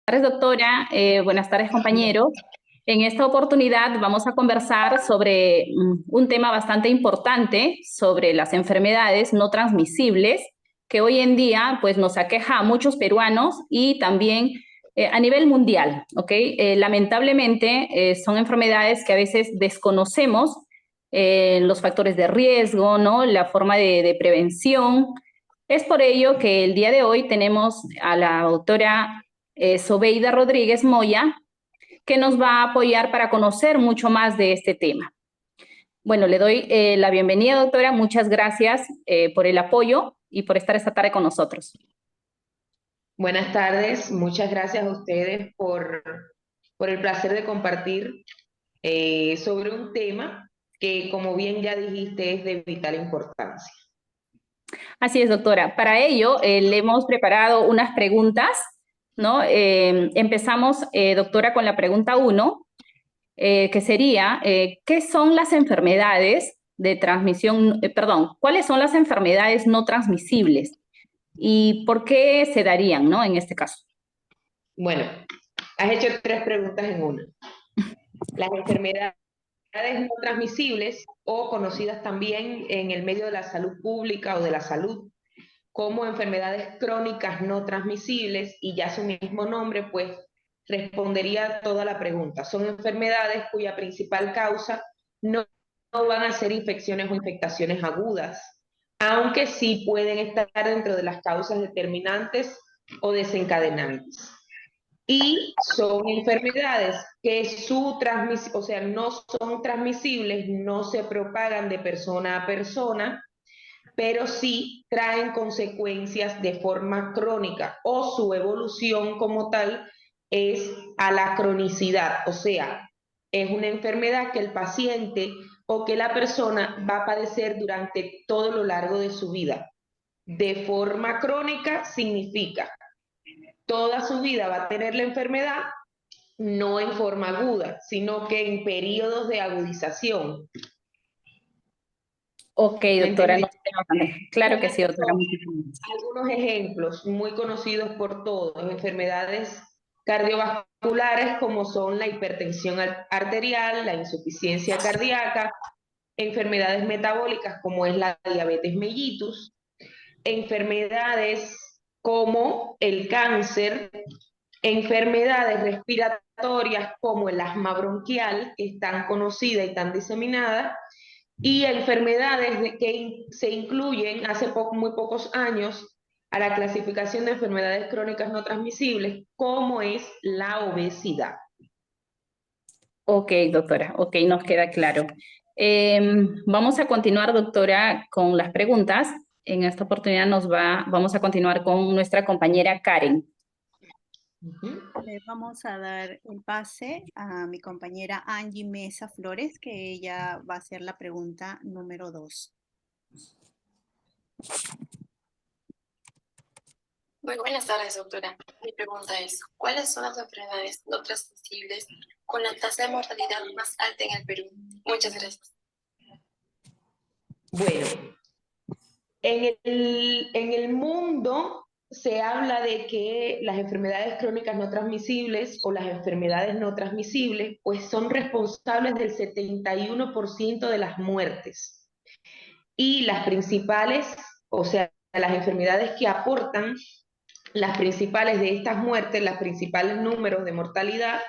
tardes, doctora. Buenas tardes, compañeros. En esta oportunidad vamos a conversar sobre un tema bastante importante, sobre las enfermedades no transmisibles, que hoy en día pues, nos aqueja a muchos peruanos y también a nivel mundial, ¿ok? Lamentablemente son enfermedades que a veces desconocemos los factores de riesgo, ¿no? La forma de prevención. Es por ello que el día de hoy tenemos a la doctora Sobeida Rodríguez Moya, que nos va a apoyar para conocer mucho más de este tema. Bueno, le doy la bienvenida, doctora. Muchas gracias por el apoyo y por estar esta tarde con nosotros. Buenas tardes, muchas gracias a ustedes por el placer de compartir sobre un tema que, como bien ya dijiste, es de vital importancia. Así es, doctora. Para ello, le hemos preparado unas preguntas, ¿no? Empezamos, doctora, con la pregunta 1, que sería, ¿qué son las enfermedades de transmisión, cuáles son las enfermedades no transmisibles y por qué se darían, ¿no? En este caso. Bueno, has hecho 3 preguntas en una. Las enfermedades no transmisibles, o conocidas también en el medio de la salud pública o de la salud como enfermedades crónicas no transmisibles, y ya su mismo nombre pues respondería toda la pregunta. Son enfermedades cuya principal causa no van a ser infecciones o infectaciones agudas, aunque sí pueden estar dentro de las causas determinantes o desencadenantes. Y son enfermedades que su transmisión, o sea, no son transmisibles, no se propagan de persona a persona, pero sí traen consecuencias de forma crónica, o su evolución como tal es a la cronicidad, o sea, es una enfermedad que el paciente o que la persona va a padecer durante todo lo largo de su vida. De forma crónica significa toda su vida va a tener la enfermedad, no en forma aguda, sino que en periodos de agudización. Ok, ¿Me doctora. entendí? No, claro que sí, ¿Cuáles doctora. son Muchísimas gracias. algunos ejemplos muy conocidos por todos? Enfermedades cardiovasculares como son la hipertensión arterial, la insuficiencia cardíaca, enfermedades metabólicas como es la diabetes mellitus, enfermedades como el cáncer, enfermedades respiratorias como el asma bronquial, que es tan conocida y tan diseminada, y enfermedades que se incluyen hace muy pocos años a la clasificación de enfermedades crónicas no transmisibles, como es la obesidad. Ok, doctora. Ok, nos queda claro. Vamos a continuar, doctora, con las preguntas. En esta oportunidad vamos a continuar con nuestra compañera Karen. Le vamos a dar el pase a mi compañera Angie Mesa Flores, que ella va a hacer la pregunta número 2. Muy buenas tardes, doctora. Mi pregunta es, ¿cuáles son las enfermedades no transmisibles con la tasa de mortalidad más alta en el Perú? Muchas gracias. Bueno, en el mundo se habla de que las enfermedades crónicas no transmisibles o las enfermedades no transmisibles pues son responsables del 71% de las muertes. Y las principales, o sea, las enfermedades que aportan las principales de estas muertes, los principales números de mortalidad,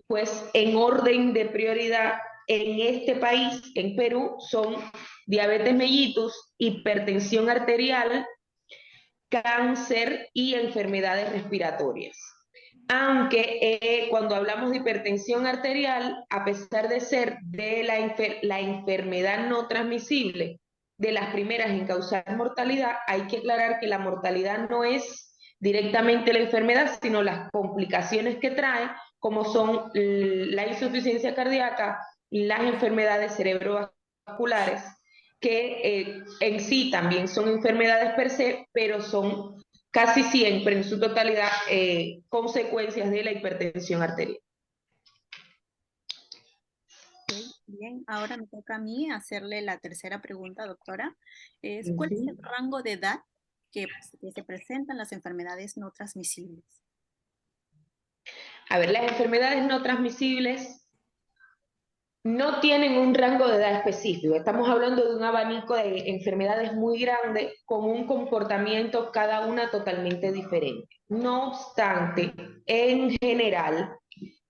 pues en orden de prioridad en este país, en Perú, son diabetes mellitus, hipertensión arterial, cáncer y enfermedades respiratorias. Aunque cuando hablamos de hipertensión arterial, a pesar de ser de la enfermedad no transmisible, de las primeras en causar mortalidad, hay que aclarar que la mortalidad no es directamente la enfermedad, sino las complicaciones que trae, como son la insuficiencia cardíaca y las enfermedades cerebrovasculares, que en sí también son enfermedades per se, pero son casi siempre en su totalidad consecuencias de la hipertensión arterial. Bien, ahora me toca a mí hacerle la tercera pregunta, doctora. ¿Cuál es el rango de edad que se presentan las enfermedades no transmisibles? A ver, las enfermedades no transmisibles no tienen un rango de edad específico. Estamos hablando de un abanico de enfermedades muy grande con un comportamiento cada una totalmente diferente. No obstante, en general,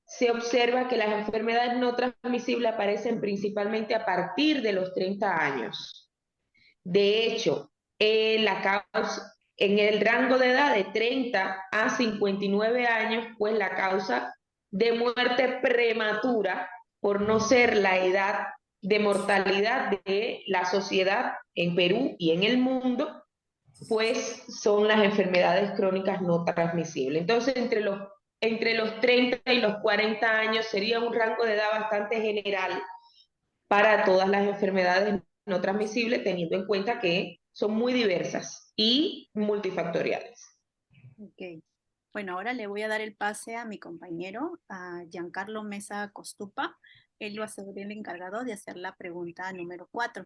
se observa que las enfermedades no transmisibles aparecen principalmente a partir de los 30 años. De hecho, en el rango de edad de 30 a 59 años, pues la causa de muerte prematura, por no ser la edad de mortalidad de la sociedad en Perú y en el mundo, pues son las enfermedades crónicas no transmisibles. Entonces, entre los 30 y los 40 años sería un rango de edad bastante general para todas las enfermedades no transmisibles, teniendo en cuenta que son muy diversas y multifactoriales. Ok. Bueno, ahora le voy a dar el pase a mi compañero, a Giancarlo Mesa Costupa. Él va a ser el encargado de hacer la pregunta número 4.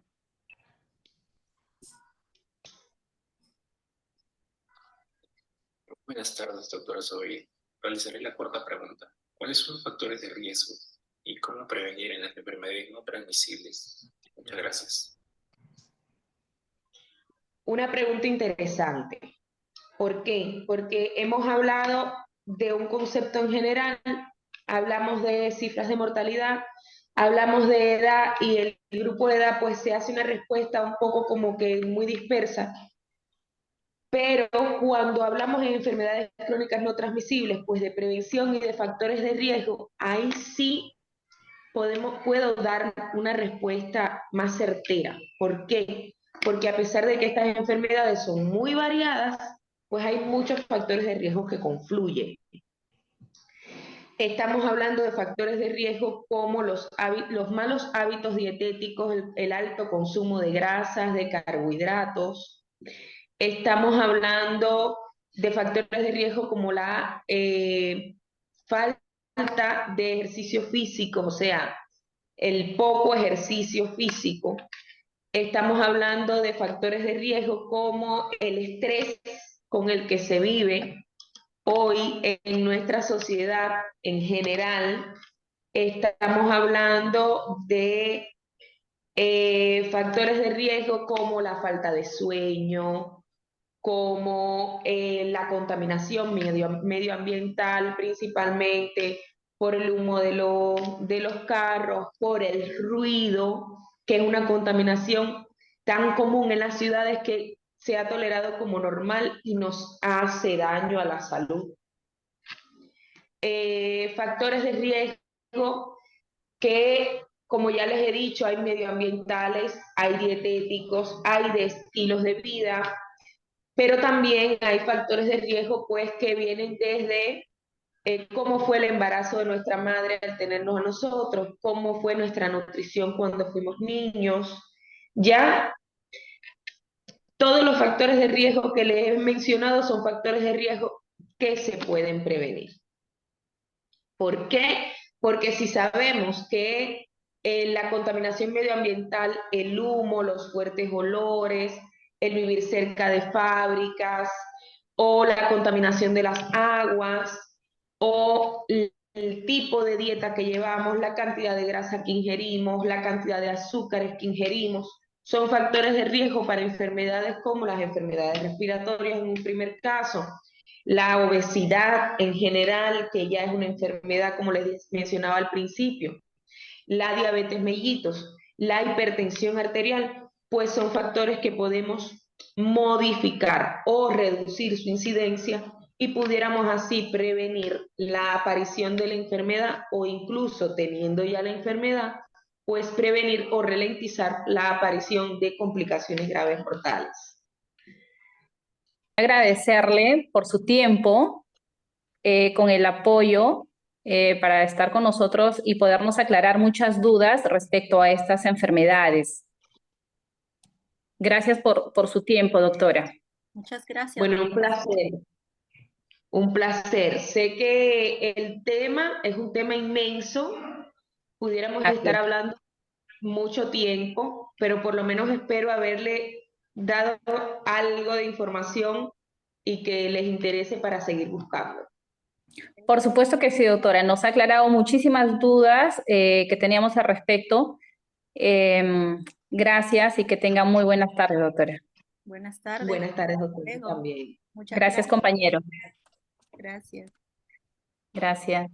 Buenas tardes, doctora Zoe. Realizaré la cuarta pregunta. ¿Cuáles son los factores de riesgo y cómo prevenir en las enfermedades no transmisibles? Muchas gracias. Una pregunta interesante. ¿Por qué? Porque hemos hablado de un concepto en general, hablamos de cifras de mortalidad, hablamos de edad y el grupo de edad pues se hace una respuesta un poco como que muy dispersa. Pero cuando hablamos de enfermedades crónicas no transmisibles, pues de prevención y de factores de riesgo, ahí sí puedo dar una respuesta más certera. ¿Por qué? Porque a pesar de que estas enfermedades son muy variadas, pues hay muchos factores de riesgo que confluyen. Estamos hablando de factores de riesgo como los malos hábitos dietéticos, el alto consumo de grasas, de carbohidratos. Estamos hablando de factores de riesgo como la falta de ejercicio físico, o sea, el poco ejercicio físico. Estamos hablando de factores de riesgo como el estrés con el que se vive hoy en nuestra sociedad en general. Estamos hablando de factores de riesgo como la falta de sueño, como la contaminación medioambiental, principalmente por el humo de los carros, por el ruido, que es una contaminación tan común en las ciudades que se ha tolerado como normal y nos hace daño a la salud. Factores de riesgo que, como ya les he dicho, hay medioambientales, hay dietéticos, hay de estilos de vida, pero también hay factores de riesgo pues que vienen desde cómo fue el embarazo de nuestra madre al tenernos a nosotros, cómo fue nuestra nutrición cuando fuimos niños. Ya todos los factores de riesgo que les he mencionado son factores de riesgo que se pueden prevenir. ¿Por qué? Porque si sabemos que la contaminación medioambiental, el humo, los fuertes olores, el vivir cerca de fábricas, o la contaminación de las aguas, o el tipo de dieta que llevamos, la cantidad de grasa que ingerimos, la cantidad de azúcares que ingerimos, son factores de riesgo para enfermedades como las enfermedades respiratorias en un primer caso, la obesidad en general, que ya es una enfermedad, como les mencionaba al principio, la diabetes mellitus, la hipertensión arterial, pues son factores que podemos modificar o reducir su incidencia y pudiéramos así prevenir la aparición de la enfermedad o incluso teniendo ya la enfermedad, pues prevenir o ralentizar la aparición de complicaciones graves mortales. Agradecerle por su tiempo, con el apoyo para estar con nosotros y podernos aclarar muchas dudas respecto a estas enfermedades. Gracias por su tiempo, doctora. Muchas gracias. Bueno, un placer. Un placer. Sé que el tema es un tema inmenso, pudiéramos estar hablando mucho tiempo, pero por lo menos espero haberle dado algo de información y que les interese para seguir buscando. Por supuesto que sí, doctora. Nos ha aclarado muchísimas dudas que teníamos al respecto. Gracias y que tenga muy buenas tardes, doctora. Buenas tardes. Buenas tardes, Hasta doctora, luego. también. Muchas Gracias, compañero. gracias. Gracias.